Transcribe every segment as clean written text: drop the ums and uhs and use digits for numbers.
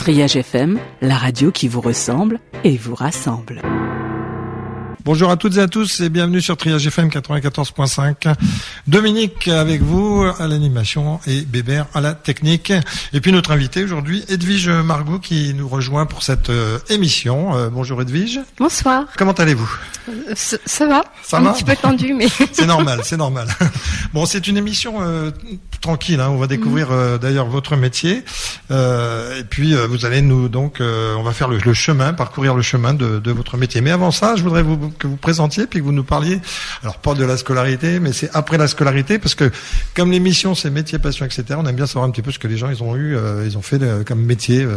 Triage FM, la radio qui vous ressemble et vous rassemble. Bonjour à toutes et à tous et bienvenue sur Triage FM 94.5. Dominique avec vous à l'animation et Bébert à la technique. Et puis notre invité aujourd'hui, Edwige Margot, qui nous rejoint pour cette émission. Bonjour Edwige. Bonsoir. Comment allez-vous ? Ça va. Ça un va petit peu tendu, mais... C'est normal. Bon, c'est une émission tranquille. On va découvrir d'ailleurs votre métier. Et puis vous allez nous on va faire le chemin, parcourir le chemin de votre métier. Mais avant ça, je voudrais que vous présentiez puis que vous nous parliez, alors pas de la scolarité, mais c'est après la scolarité, parce que comme l'émission c'est métier, passion, etc., on aime bien savoir un petit peu ce que les gens ils ont fait comme métier,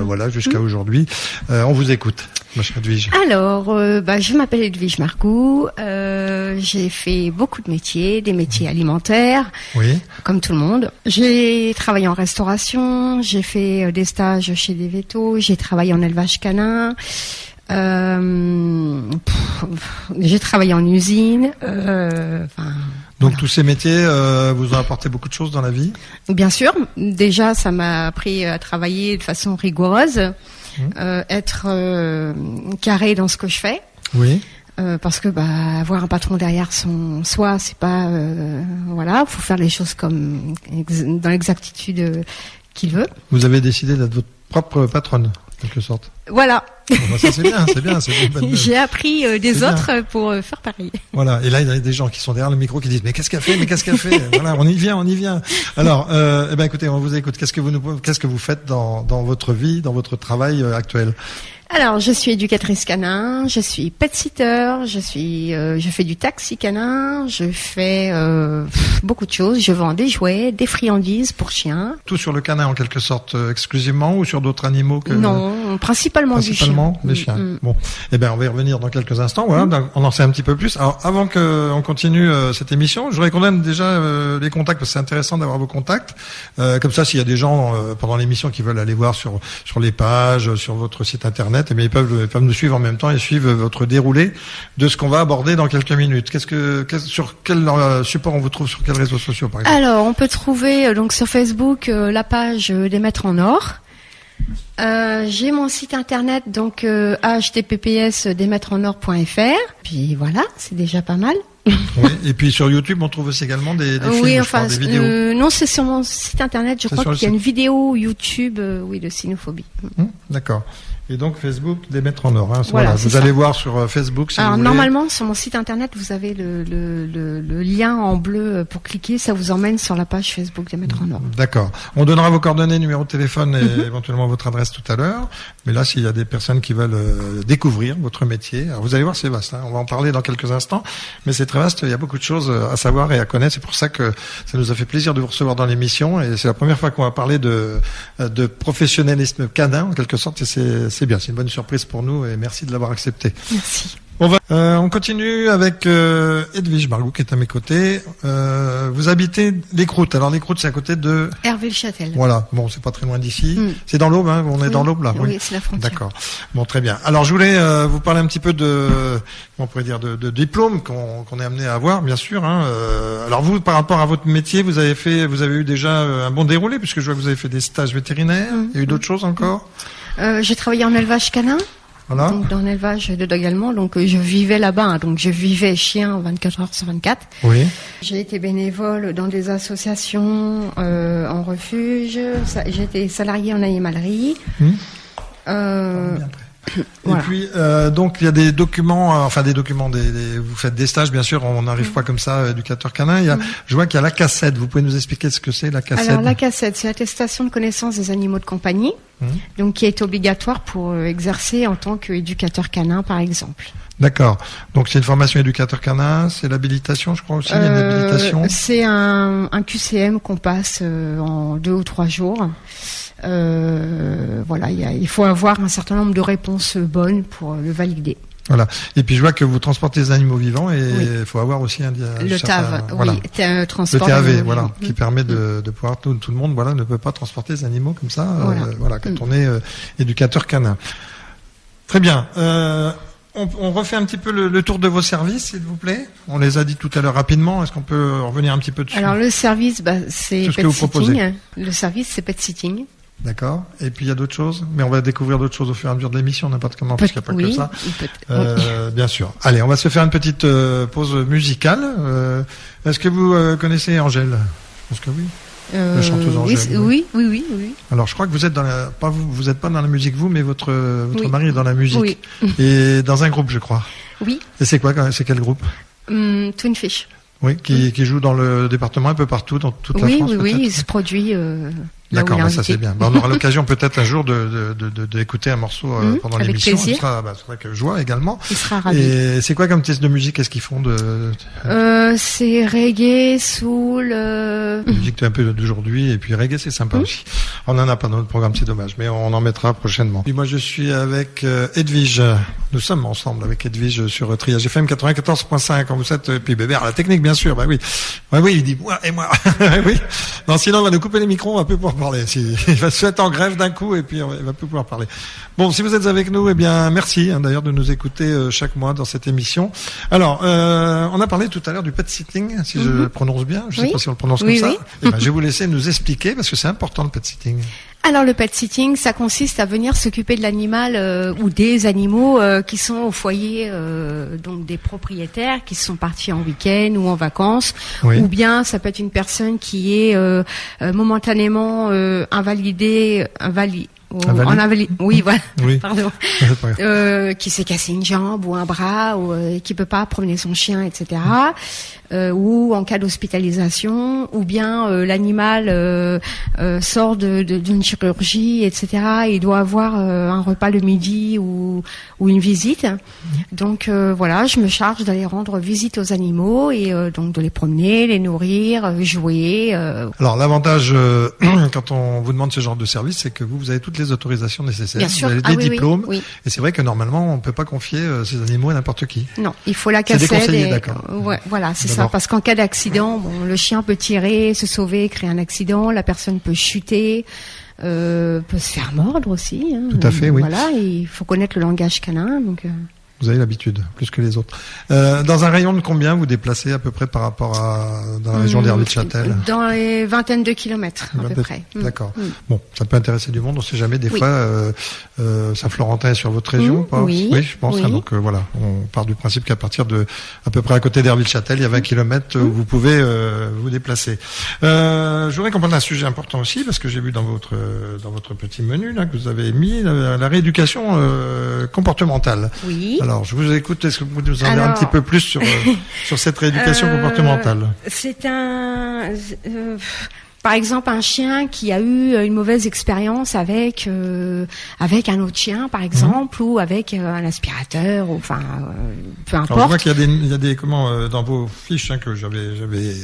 voilà, jusqu'à aujourd'hui. On vous écoute, ma chère Edwige. Alors, je m'appelle Edwige Margot, j'ai fait beaucoup de métiers, des métiers alimentaires, oui, comme tout le monde. J'ai travaillé en restauration, j'ai fait des stages chez des vétos, j'ai travaillé en élevage canin. J'ai travaillé en usine. Donc voilà. Tous ces métiers vous ont apporté beaucoup de choses dans la vie. Bien sûr. Déjà, ça m'a appris à travailler de façon rigoureuse, être carré dans ce que je fais. Oui. Parce que avoir un patron derrière soi, c'est pas voilà, faut faire les choses comme dans l'exactitude qu'il veut. Vous avez décidé d'être votre propre patronne, en quelque sorte. Voilà. Bon, ça c'est bien. J'ai appris des autres pour faire pareil. Voilà. Et là, il y a des gens qui sont derrière le micro qui disent mais qu'est-ce qu'elle fait Voilà, on y vient. Alors, écoutez, on vous écoute. Qu'est-ce que vous faites dans votre vie, dans votre travail actuel? Alors, je suis éducatrice canin, je suis pet-sitter, je fais du taxi canin, je fais beaucoup de choses. Je vends des jouets, des friandises pour chiens. Tout sur le canin en quelque sorte, exclusivement, ou sur d'autres animaux que... Non, principalement du chien. Des chiens. Bon, on va y revenir dans quelques instants. Voilà, on en sait un petit peu plus. Alors, avant qu'on continue cette émission, je voudrais qu'on donne déjà les contacts, parce que c'est intéressant d'avoir vos contacts. Comme ça, s'il y a des gens pendant l'émission qui veulent aller voir sur les pages, sur votre site internet, ils peuvent nous suivre en même temps et suivre votre déroulé de ce qu'on va aborder dans quelques minutes. Sur quel support on vous trouve, sur quels réseaux sociaux par exemple? Alors, on peut trouver sur Facebook la page des Maîtres en Or. J'ai mon site internet https://desmaîtresenor.fr. Puis voilà, c'est déjà pas mal. Oui, et puis sur YouTube, on trouve aussi également des films, des vidéos. Non, c'est sur mon site internet. Je crois qu'il y a une vidéo YouTube, de cynophobie. D'accord. Et donc Facebook, des Maîtres en Or. Voilà, vous allez voir sur Facebook si vous voulez. Normalement, sur mon site internet, vous avez le lien en bleu pour cliquer. Ça vous emmène sur la page Facebook des Maîtres en Or. D'accord. On donnera vos coordonnées, numéro de téléphone et éventuellement votre adresse tout à l'heure. Mais là, s'il y a des personnes qui veulent découvrir votre métier, alors vous allez voir, c'est vaste. On va en parler dans quelques instants. Mais c'est très vaste. Il y a beaucoup de choses à savoir et à connaître. C'est pour ça que ça nous a fait plaisir de vous recevoir dans l'émission. Et c'est la première fois qu'on va parler de professionnalisme canin, en quelque sorte. Et c'est bien, c'est une bonne surprise pour nous et merci de l'avoir accepté. Merci. On continue avec Edwige Margot qui est à mes côtés. Vous habitez Les Croûtes. Alors Les Croûtes, c'est à côté de Hervé-le-Châtel. Voilà. Bon, c'est pas très loin d'ici. C'est dans l'Aube, On est dans l'Aube là. Oui, c'est la frontière. D'accord. Bon, très bien. Alors je voulais vous parler un petit peu de diplôme qu'on est amené à avoir, bien sûr. Alors vous, par rapport à votre métier, vous avez eu déjà un bon déroulé puisque je vois que vous avez fait des stages vétérinaires. Il y a eu d'autres choses encore. J'ai travaillé en élevage canin. Voilà. Donc dans l'élevage de dog allemand, je vivais là-bas, donc je vivais chien 24 heures sur 24. Oui. J'ai été bénévole dans des associations en refuge, j'ai été salariée en animalerie. Voilà. Et puis donc il y a des documents, vous faites des stages bien sûr, on n'arrive pas comme ça éducateur canin. Je vois qu'il y a la CACED. Vous pouvez nous expliquer ce que c'est la CACED? Alors la CACED, c'est l'attestation de connaissance des animaux de compagnie, donc qui est obligatoire pour exercer en tant qu'éducateur canin par exemple. D'accord. Donc c'est une formation éducateur canin, c'est l'habilitation, je crois aussi. Il y a une habilitation. C'est un QCM qu'on passe en 2 ou 3 jours. Voilà, il faut avoir un certain nombre de réponses bonnes pour le valider. Voilà. Et puis je vois que vous transportez des animaux vivants et il faut avoir aussi le TAV, transport. Le TAV, qui permet de pouvoir tout le monde, ne peut pas transporter des animaux comme ça. Quand on est éducateur canin. Très bien. On refait un petit peu le tour de vos services, s'il vous plaît. On les a dit tout à l'heure rapidement. Est-ce qu'on peut revenir un petit peu dessus? Alors le service, c'est pet sitting. Le service, c'est pet sitting. D'accord. Et puis il y a d'autres choses, mais on va découvrir d'autres choses au fur et à mesure de l'émission, n'importe comment, parce qu'il n'y a pas que ça. Bien sûr. Allez, on va se faire une petite pause musicale. Est-ce que vous connaissez Angèle ? Je pense que oui. La chanteuse Angèle. Oui. Alors, je crois que vous êtes vous êtes pas dans la musique mais votre mari est dans la musique. Oui. Et dans un groupe, je crois. Oui. Et c'est quel groupe ? Twin Fish. Oui, qui joue dans le département un peu partout, dans toute la France. Oui, il se produit. D'accord, ça c'est bien. On aura l'occasion peut-être un jour d'écouter un morceau pendant avec l'émission. plaisir. C'est vrai que joie également. Il sera ravi. Et c'est quoi comme type de musique ? Qu'est-ce qu'ils font c'est reggae, soul. Musique un peu d'aujourd'hui, et puis reggae c'est sympa aussi. On en a pas dans notre programme, c'est dommage, mais on en mettra prochainement. Et moi je suis avec Edwige. Nous sommes ensemble avec Edwige sur Triage FM 94.5. Quand vous êtes puis Bébert à la technique bien sûr. Bah oui, il dit moi et moi. Oui. Non, sinon on va nous couper les micros, on va plus pouvoir parler. Il va se mettre en grève d'un coup et puis il va plus pouvoir parler. Bon, si vous êtes avec nous, eh bien merci d'ailleurs de nous écouter chaque mois dans cette émission. Alors, on a parlé tout à l'heure du pet sitting, si je le prononce bien. Je sais pas si on le prononce comme ça. Eh ben, je vais vous laisser nous expliquer parce que c'est important le pet sitting. Alors le pet sitting, ça consiste à venir s'occuper de l'animal ou des animaux qui sont au foyer, donc des propriétaires qui sont partis en week-end ou en vacances, ou bien ça peut être une personne qui est momentanément invalidée. Oui, voilà. Oui. Pardon. Qui s'est cassé une jambe ou un bras ou qui peut pas promener son chien, etc. Ou en cas d'hospitalisation, ou bien l'animal sort d'une chirurgie, etc. Il doit avoir un repas le midi ou une visite. Donc voilà, je me charge d'aller rendre visite aux animaux et donc de les promener, les nourrir, jouer. Alors l'avantage quand on vous demande ce genre de service, c'est que vous avez toutes les autorisations nécessaires. Bien sûr. Vous avez des diplômes. Oui. Et c'est vrai que normalement on peut pas confier ces animaux à n'importe qui. Non, il faut la casser. C'est déconseillé, d'accord. Ouais, voilà, c'est ça. Parce qu'en cas d'accident, le chien peut tirer, se sauver, créer un accident, la personne peut chuter, peut se faire mordre aussi. Tout à fait, oui. Voilà, et il faut connaître le langage canin, donc. Vous avez l'habitude, plus que les autres. Dans un rayon de combien vous déplacez à peu près par rapport dans la région d'Hervé-de-Châtel ? Dans les vingtaines de kilomètres, à peu près. D'accord. Bon, ça peut intéresser du monde, on sait jamais. Des fois, Saint-Florentin est sur votre région, pas ? Oui, je pense. oui. Donc voilà, on part du principe qu'à partir de à peu près à côté d'Hervé-de-Châtel, il y a 20 kilomètres où vous pouvez vous déplacer. Je voudrais comprendre un sujet important aussi, parce que j'ai vu dans votre petit menu là que vous avez mis la rééducation comportementale. Oui. Alors, je vous écoute. Est-ce que vous nous en dire un petit peu plus sur cette rééducation comportementale ? C'est par exemple, un chien qui a eu une mauvaise expérience avec un autre chien, par exemple, ou avec un aspirateur, ou enfin, peu importe. Alors, je vois qu'il y a des dans vos fiches que j'avais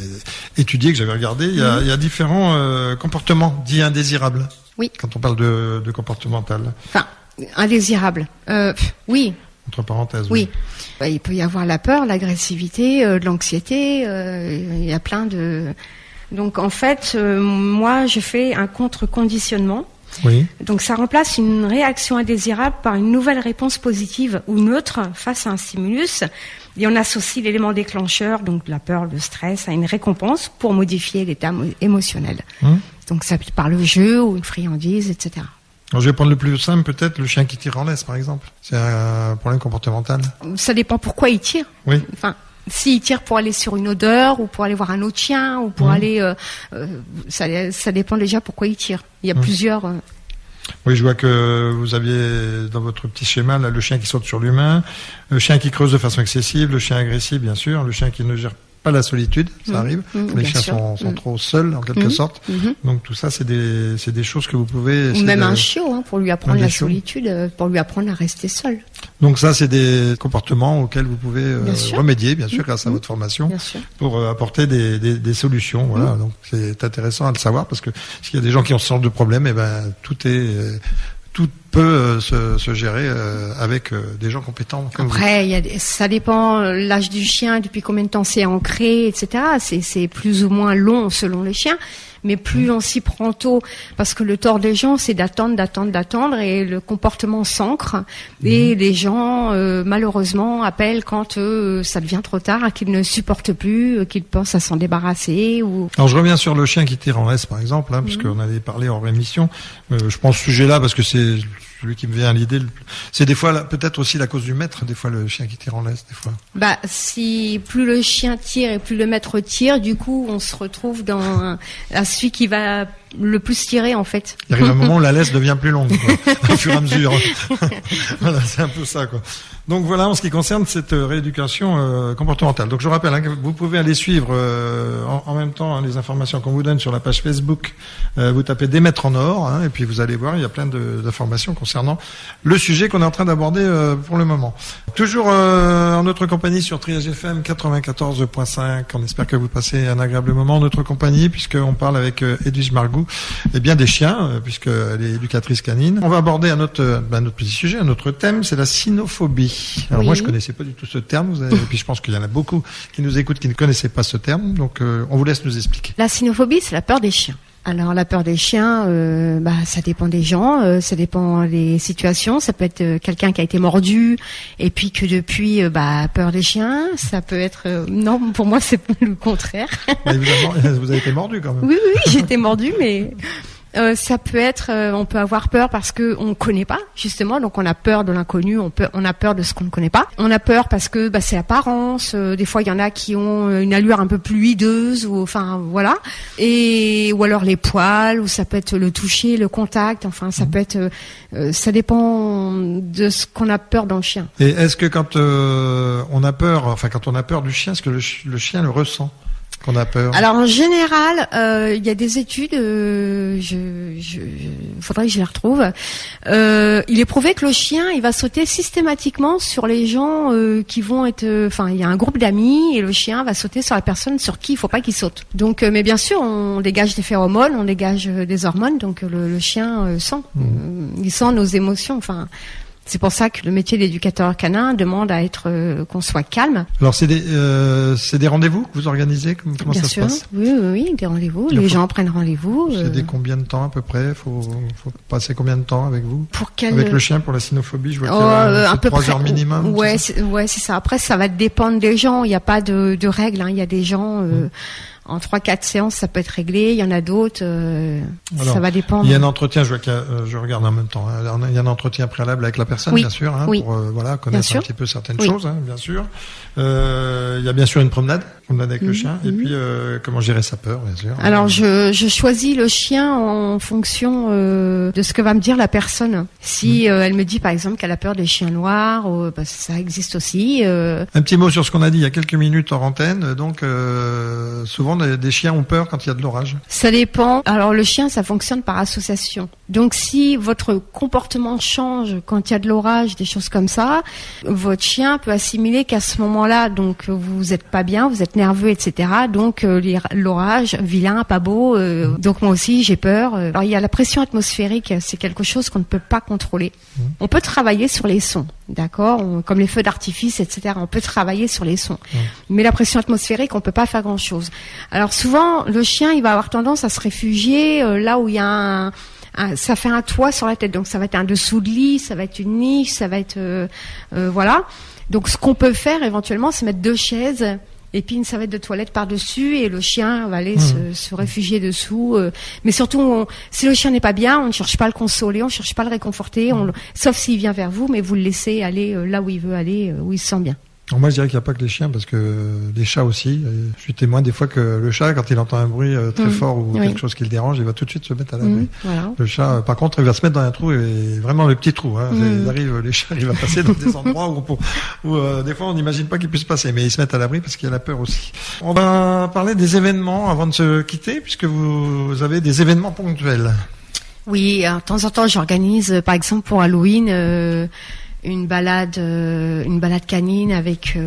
étudiées, que j'avais regardées, il y a différents comportements dits indésirables. Oui. Quand on parle de comportemental. Enfin, indésirables. Oui. Entre parenthèses. Oui. Il peut y avoir la peur, l'agressivité, de l'anxiété. Il y a plein de. Donc en fait, moi, je fais un contre-conditionnement. Oui. Donc ça remplace une réaction indésirable par une nouvelle réponse positive ou neutre face à un stimulus. Et on associe l'élément déclencheur, donc la peur, le stress, à une récompense pour modifier l'état émotionnel. Donc ça peut être par le jeu ou une friandise, etc. Alors, je vais prendre le plus simple, peut-être le chien qui tire en laisse, par exemple. C'est un problème comportemental. Ça dépend pourquoi il tire. Oui. Enfin, s'il tire pour aller sur une odeur ou pour aller voir un autre chien ou pour aller, ça dépend déjà pourquoi il tire. Il y a plusieurs. Oui, je vois que vous aviez dans votre petit schéma là, le chien qui saute sur l'humain, le chien qui creuse de façon excessive, le chien agressif, bien sûr, le chien qui ne gère pas la solitude, ça arrive. Les chiens sont trop seuls en quelque sorte. Donc tout ça, c'est des choses que vous pouvez. Ou même un chiot, pour lui apprendre la solitude, pour lui apprendre à rester seul. Donc ça, c'est des comportements auxquels vous pouvez remédier, bien sûr, grâce à votre formation, pour apporter des solutions. Voilà. Donc c'est intéressant à le savoir parce que s'il y a des gens qui ont ce genre de problème, eh ben tout peut se gérer avec des gens compétents. Comme après, ça dépend l'âge du chien, depuis combien de temps c'est ancré, etc. C'est plus ou moins long selon le chien. mais plus on s'y prend tôt, parce que le tort des gens, c'est d'attendre, et le comportement s'ancre, et les gens, malheureusement, appellent quand ça devient trop tard, qu'ils ne supportent plus, qu'ils pensent à s'en débarrasser. Alors je reviens sur le chien qui tire en laisse, par exemple, puisqu'on avait parlé hors émission. Je pense ce sujet-là parce que c'est celui qui me vient à l'idée. C'est des fois peut-être aussi la cause du maître, des fois le chien qui tire en laisse, des fois. Si plus le chien tire et plus le maître tire, du coup on se retrouve dans celui qui va le plus tirer en fait. Il arrive un moment où la laisse devient plus longue, quoi, au fur et à mesure. Voilà, c'est un peu ça, quoi. Donc voilà, en ce qui concerne cette rééducation comportementale. Donc je rappelle que vous pouvez aller suivre en même temps les informations qu'on vous donne sur la page Facebook. Vous tapez des maîtres en or, et puis vous allez voir, il y a plein d'informations concernant le sujet qu'on est en train d'aborder pour le moment. Toujours en notre compagnie sur Triage FM 94.5. On espère que vous passez un agréable moment en notre compagnie, puisqu'on parle avec Edwige Margout des chiens, puisqu'elle est éducatrice canine. On va aborder un autre petit sujet, un autre thème, c'est la cynophobie. Alors moi je connaissais pas du tout ce terme, et puis je pense qu'il y en a beaucoup qui nous écoutent qui ne connaissaient pas ce terme, donc on vous laisse nous expliquer. La cynophobie, c'est la peur des chiens. Alors la peur des chiens, ça dépend des gens, ça dépend des situations. Ça peut être quelqu'un qui a été mordu et puis que depuis peur des chiens. Ça peut être non, pour moi c'est le contraire. Vous avez été mordu quand même. Oui, j'ai été mordu, mais ça peut être, on peut avoir peur parce que on connaît pas justement, donc on a peur de l'inconnu, on a peur de ce qu'on ne connaît pas. On a peur parce que c'est l'apparence. Des fois, il y en a qui ont une allure un peu plus hideuse, ou enfin voilà, ou alors les poils, ou ça peut être le toucher, le contact. Enfin, ça peut être, ça dépend de ce qu'on a peur dans le chien. Et est-ce que quand on a peur du chien, est-ce que le chien le ressent? Qu'on a peur. Alors en général, il y a des études, faudrait que je les retrouve. Il est prouvé que le chien, il va sauter systématiquement sur les gens qui vont être. Il y a un groupe d'amis et le chien va sauter sur la personne sur qui il faut pas qu'il saute. Donc, mais bien sûr, on dégage des phéromones, on dégage des hormones, donc le chien sent, il sent nos émotions. Enfin. C'est pour ça que le métier d'éducateur canin demande à être qu'on soit calme. Alors c'est des rendez-vous que vous organisez, comment bien ça sûr, se passe? Oui, des rendez-vous. Les gens prennent rendez-vous. C'est des combien de temps à peu près? Faut passer combien de temps avec vous? Avec le chien pour la cynophobie, je vois qu'il y a 3 heures minimum. Ouais, c'est ça. Après, ça va dépendre des gens. Il n'y a pas de règles. Il y a des gens. En 3-4 séances, ça peut être réglé. Il y en a d'autres, ça va dépendre. Il y a un entretien, je regarde en même temps. Il y a un entretien préalable avec la personne, bien sûr, pour connaître un petit peu certaines choses, bien sûr. Il y a bien sûr une promenade avec le chien, et puis comment gérer sa peur, bien sûr. Alors je choisis le chien en fonction de ce que va me dire la personne. Si elle me dit par exemple qu'elle a peur des chiens noirs, ça existe aussi. Un petit mot sur ce qu'on a dit il y a quelques minutes hors antenne. Donc souvent des chiens ont peur quand il y a de l'orage. Ça dépend. Alors le chien, ça fonctionne par association. Donc si votre comportement change quand il y a de l'orage, des choses comme ça, votre chien peut assimiler qu'à ce moment-là, donc vous êtes pas bien, vous êtes nerveux, etc. Donc l'orage, vilain, pas beau. Donc moi aussi j'ai peur. Alors il y a la pression atmosphérique, c'est quelque chose qu'on ne peut pas contrôler. On peut travailler sur les sons, d'accord, comme les feux d'artifice, etc. On peut travailler sur les sons, mais la pression atmosphérique, on peut pas faire grand-chose. Alors souvent le chien, il va avoir tendance à se réfugier là où il y a ça fait un toit sur la tête, donc ça va être un dessous de lit, ça va être une niche, ça va être voilà. Donc ce qu'on peut faire éventuellement, c'est mettre 2 chaises et puis une serviette de toilette par-dessus, et le chien va aller se réfugier dessous. Mais surtout, si le chien n'est pas bien, on ne cherche pas à le consoler, on ne cherche pas à le réconforter, sauf s'il vient vers vous, mais vous le laissez aller là où il veut aller, où il se sent bien. Alors moi je dirais qu'il n'y a pas que les chiens, parce que les chats aussi. Je suis témoin des fois que le chat, quand il entend un bruit très fort ou quelque chose qui le dérange, il va tout de suite se mettre à l'abri. Voilà. Le chat, par contre, il va se mettre dans un trou, et vraiment le petit trou. Les chats arrivent à passer dans des endroits où des fois on n'imagine pas qu'ils puissent passer, mais ils se mettent à l'abri parce qu'il y a la peur aussi. On va parler des événements avant de se quitter, puisque vous avez des événements ponctuels. Oui, de temps en temps j'organise, par exemple pour Halloween, une balade canine avec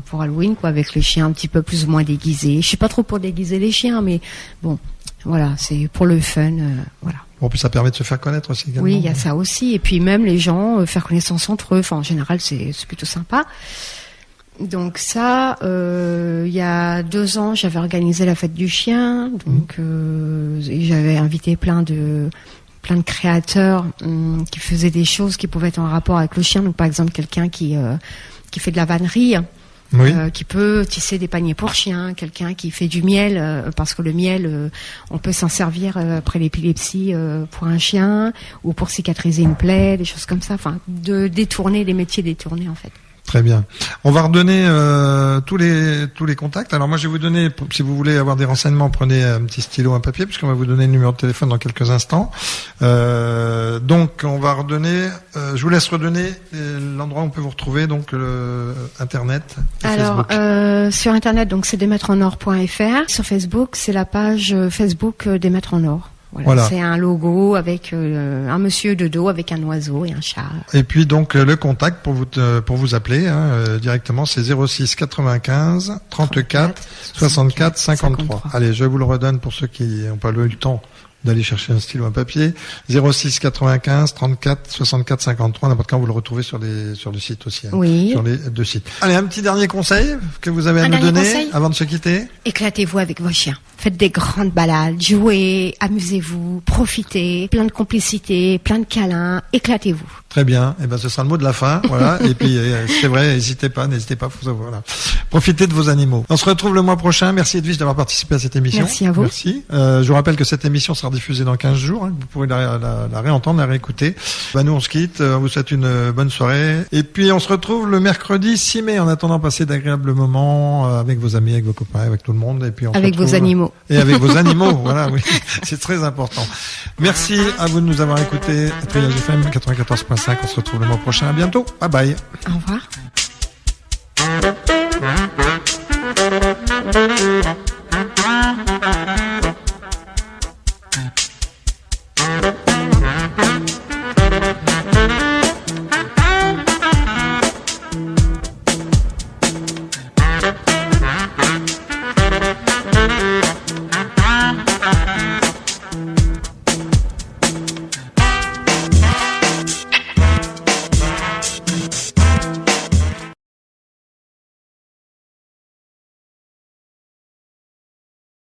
pour Halloween, avec les chiens un petit peu plus ou moins déguisés. Je suis pas trop pour déguiser les chiens, mais bon, voilà, c'est pour le fun, voilà. Bon, puis ça permet de se faire connaître aussi également. Oui, il y a ça aussi, et puis même les gens faire connaissance entre eux. Enfin, en général, c'est plutôt sympa. Donc ça, il y a 2 ans, j'avais organisé la fête du chien, donc et j'avais invité plein de créateurs qui faisaient des choses qui pouvaient être en rapport avec le chien. Donc par exemple quelqu'un qui fait de la vannerie, qui peut tisser des paniers pour chiens, quelqu'un qui fait du miel, parce que le miel, on peut s'en servir après l'épilepsie pour un chien ou pour cicatriser une plaie, des choses comme ça. Enfin, de détourner les métiers détournés en fait. Très bien. On va redonner tous les contacts. Alors moi, je vais vous donner, si vous voulez avoir des renseignements, prenez un petit stylo, un papier, puisqu'on va vous donner le numéro de téléphone dans quelques instants. Donc, on va redonner. Je vous laisse redonner l'endroit où on peut vous retrouver, donc Internet. Et alors, Facebook. Sur Internet, donc c'est desmaîtresenor.fr. Sur Facebook, c'est la page Facebook des Maîtres en Or. Voilà. C'est un logo avec un monsieur de dos avec un oiseau et un chat. Et puis donc le contact pour vous appeler directement, c'est 06 95 34 64 53. Allez, je vous le redonne pour ceux qui n'ont pas eu le temps d'aller chercher un stylo, un papier. 06 95 34 64 53. N'importe quand vous le retrouvez sur le site aussi. Oui. Sur les 2 sites. Allez, un petit dernier conseil que vous avez à nous donner avant de se quitter. Éclatez-vous avec vos chiens. Faites des grandes balades, jouez, amusez-vous, profitez, plein de complicité, plein de câlins, éclatez-vous. Très bien. Et ben, ce sera le mot de la fin. Voilà. Et puis, c'est vrai, n'hésitez pas. Voilà. Profitez de vos animaux. On se retrouve le mois prochain. Merci Edwige d'avoir participé à cette émission. Merci à vous. Merci. Je vous rappelle que cette émission sera diffusée dans 15 jours. Vous pourrez la réentendre, la réécouter. Ben, nous, on se quitte. On vous souhaite une bonne soirée. Et puis, on se retrouve le mercredi 6 mai. En attendant, passez d'agréables moments avec vos amis, avec vos copains, avec tout le monde. Et puis, avec vos animaux. Et avec vos animaux. Voilà, oui. C'est très important. Merci à vous de nous avoir écoutés. Triage FM 94.5. On se retrouve le mois prochain. À bientôt. Bye bye. Au revoir.